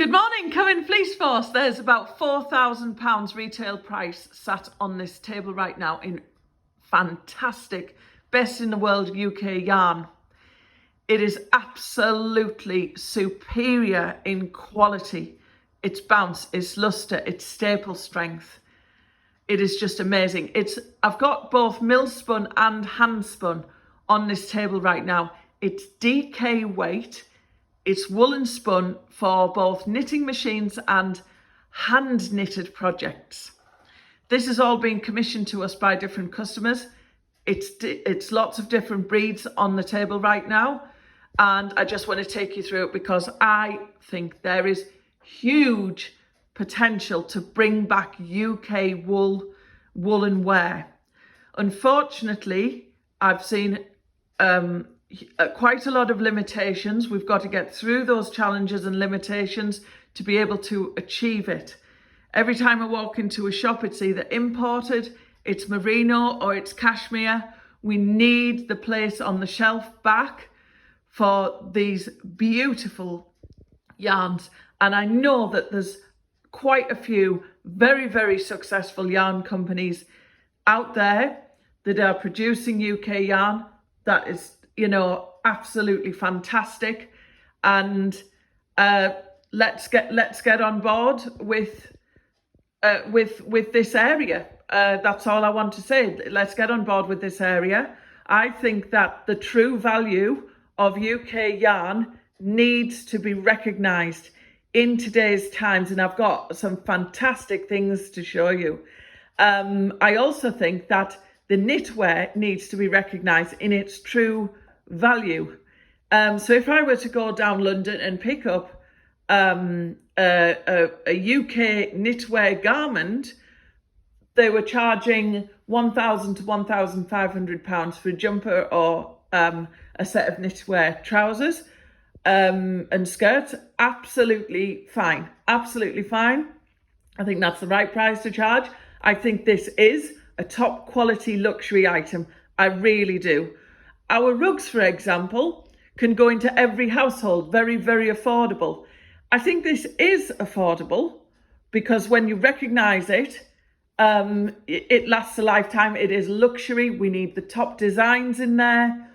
Good morning, Cohen Fleece Force. There's about £4,000 retail price sat on this table right now in fantastic, best in the world UK yarn. It is absolutely superior in quality. Its bounce, its luster, its staple strength. It is just amazing. I've got both mill spun and hand spun on this table right now. It's DK weight. It's woolen spun for both knitting machines and hand knitted projects. This has all been commissioned to us by different customers. It's lots of different breeds on the table right now. And I just want to take you through it because I think there is huge potential to bring back UK woolen wear. Unfortunately, I've seen quite a lot of limitations. We've got to get through those challenges and limitations to be able to achieve it. Every time I walk into a shop, it's either imported, it's merino, or it's cashmere. We need the place on the shelf back for these beautiful yarns. And I know that there's quite a few very, very successful yarn companies out there that are producing UK yarn that is, absolutely fantastic. And let's get on board with this area. That's all I want to say. Let's get on board with this area. I think that the true value of UK yarn needs to be recognised in today's times, and I've got some fantastic things to show you. I also think that the knitwear needs to be recognised in its true value. So if I were to go down London and pick up a UK knitwear garment, they were charging £1,000 to £1,500 for a jumper or a set of knitwear trousers and skirts. Absolutely fine. Absolutely fine. I think that's the right price to charge. I think this is a top quality luxury item. I really do. Our rugs, for example, can go into every household, very, very affordable. I think this is affordable because when you recognise it, it lasts a lifetime. It is luxury. We need the top designs in there.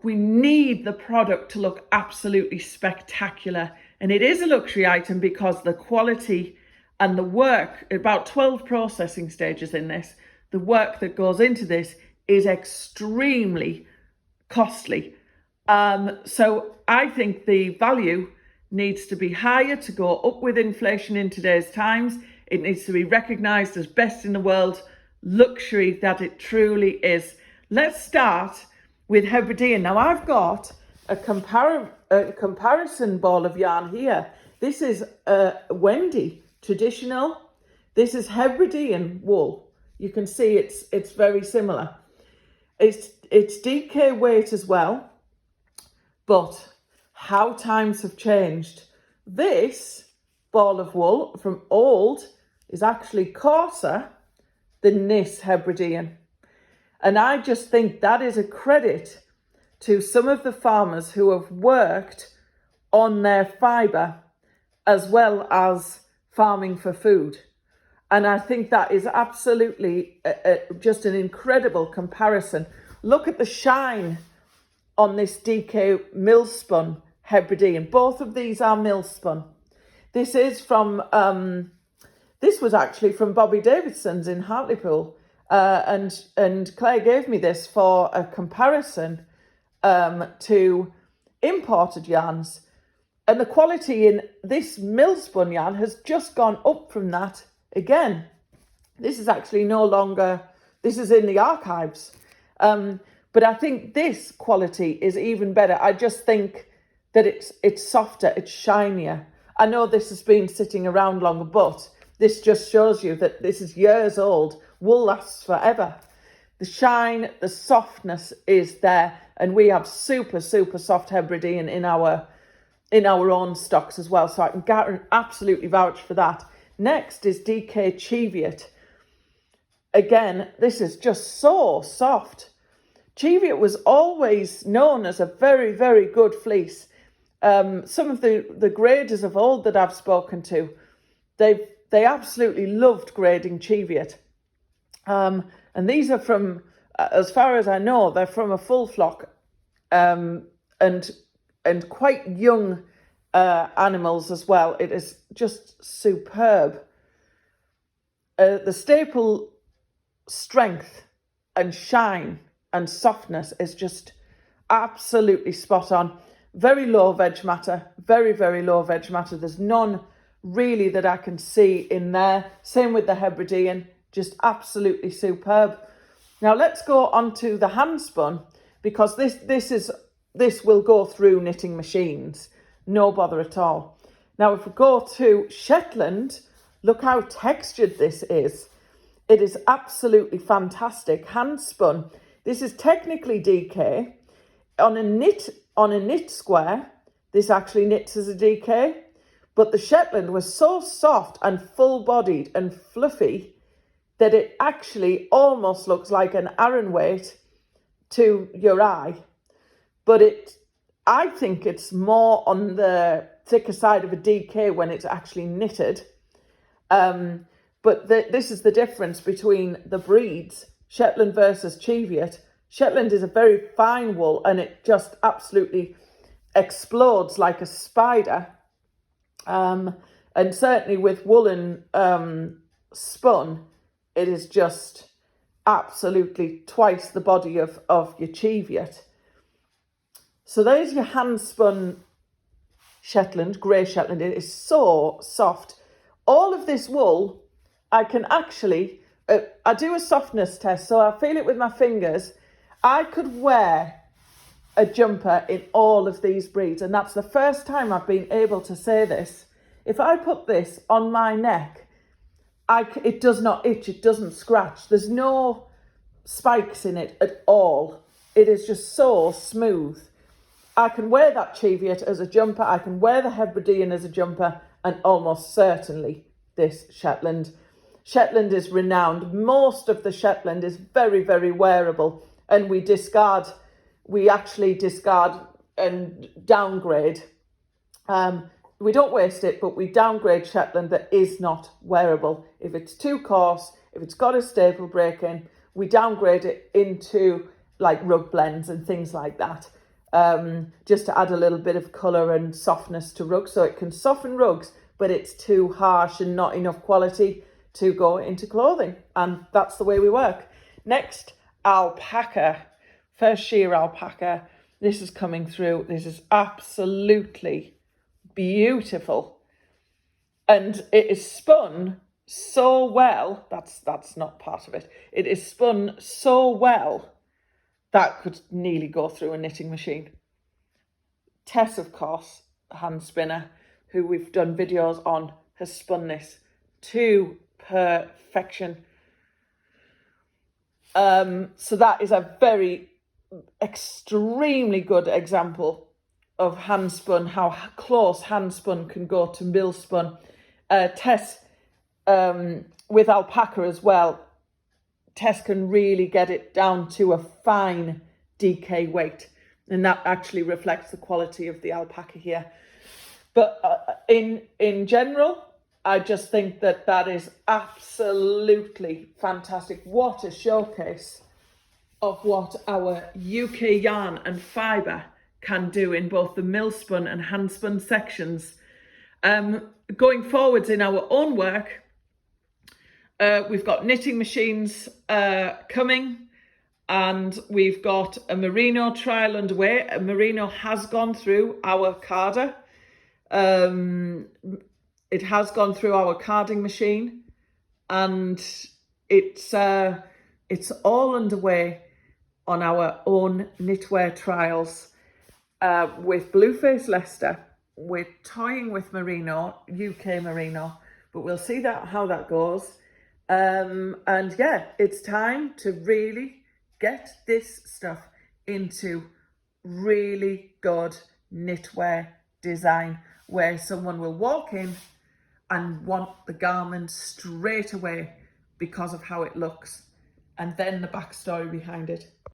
We need the product to look absolutely spectacular. And it is a luxury item because the quality and the work, about 12 processing stages in this, the work that goes into this is extremely costly. So I think the value needs to be higher to go up with inflation in today's times. It needs to be recognised as best in the world luxury that it truly is. Let's start with Hebridean. Now I've got a comparison ball of yarn here. This is Wendy traditional. This is Hebridean wool. You can see it's very similar. It's DK weight as well, but how times have changed. This ball of wool from old is actually coarser than this Hebridean. And I just think that is a credit to some of the farmers who have worked on their fibre as well as farming for food. And I think that is absolutely just an incredible comparison. Look at the shine on this DK mill spun Hebridean. Both of these are mill spun. This is from, this was actually from Bobby Davidson's in Hartlepool. And Claire gave me this for a comparison to imported yarns. And the quality in this mill spun yarn has just gone up from that again. This is actually no longer, this is in the archives. But I think this quality is even better. I just think that it's softer, it's shinier. I know this has been sitting around longer, but this just shows you that this is years old. Wool lasts forever. The shine, the softness is there. And we have super, super soft Hebridean in our own stocks as well. So I can absolutely vouch for that. Next is DK Cheviot. Again, this is just so soft. Cheviot was always known as a very, very good fleece. some of the graders of old that I've spoken to, they absolutely loved grading Cheviot. And these are from, as far as I know, they're from a full flock, and quite young animals as well. It is just superb. The staple strength and shine and softness is just absolutely spot on. Very low veg matter, very, very low veg matter. There's none really that I can see in there. Same with the Hebridean, just absolutely superb. Now let's go on to the hand spun, because this will go through knitting machines, no bother at all. Now if we go to Shetland, look how textured this is. It is absolutely fantastic. Hand spun. This is technically DK. On a knit square, this actually knits as a DK, but the Shetland was so soft and full-bodied and fluffy that it actually almost looks like an Aran weight to your eye. But I think it's more on the thicker side of a DK when it's actually knitted. But this is the difference between the breeds, Shetland versus Cheviot. Shetland is a very fine wool, and it just absolutely explodes like a spider. And certainly with woolen spun, it is just absolutely twice the body of your Cheviot. So there's your hand spun Shetland, grey Shetland. It is so soft. All of this wool, I can actually, I do a softness test, so I feel it with my fingers. I could wear a jumper in all of these breeds, and that's the first time I've been able to say this. If I put this on my neck, it does not itch, it doesn't scratch. There's no spikes in it at all. It is just so smooth. I can wear that Cheviot as a jumper, I can wear the Hebridean as a jumper, and almost certainly this Shetland. Shetland is renowned. Most of the Shetland is very, very wearable, and we actually discard and downgrade. We don't waste it, but we downgrade Shetland that is not wearable. If it's too coarse, if it's got a staple break in, we downgrade it into like rug blends and things like that, just to add a little bit of colour and softness to rugs, so it can soften rugs, but it's too harsh and not enough quality to go into clothing. And that's the way we work. Next, alpaca. First sheer alpaca. This is coming through. This is absolutely beautiful. And it is spun so well. That's not part of it. It is spun so well that could nearly go through a knitting machine. Tess, of course, hand spinner, who we've done videos on, has spun this to perfection. So that is a very extremely good example of hand spun, how close hand spun can go to mill spun. Tess, with alpaca as well, Tess can really get it down to a fine DK weight, and that actually reflects the quality of the alpaca here. But in general, I just think that is absolutely fantastic. What a showcase of what our UK yarn and fibre can do in both the mill spun and hand spun sections. Going forwards in our own work, we've got knitting machines coming, and we've got a merino trial underway. A merino has gone through our carder. It has gone through our carding machine, and it's all underway on our own knitwear trials with Blueface Leicester. We're toying with merino, UK merino, but we'll see how that goes. And yeah, it's time to really get this stuff into really good knitwear design, where someone will walk in and want the garment straight away because of how it looks, and then the backstory behind it.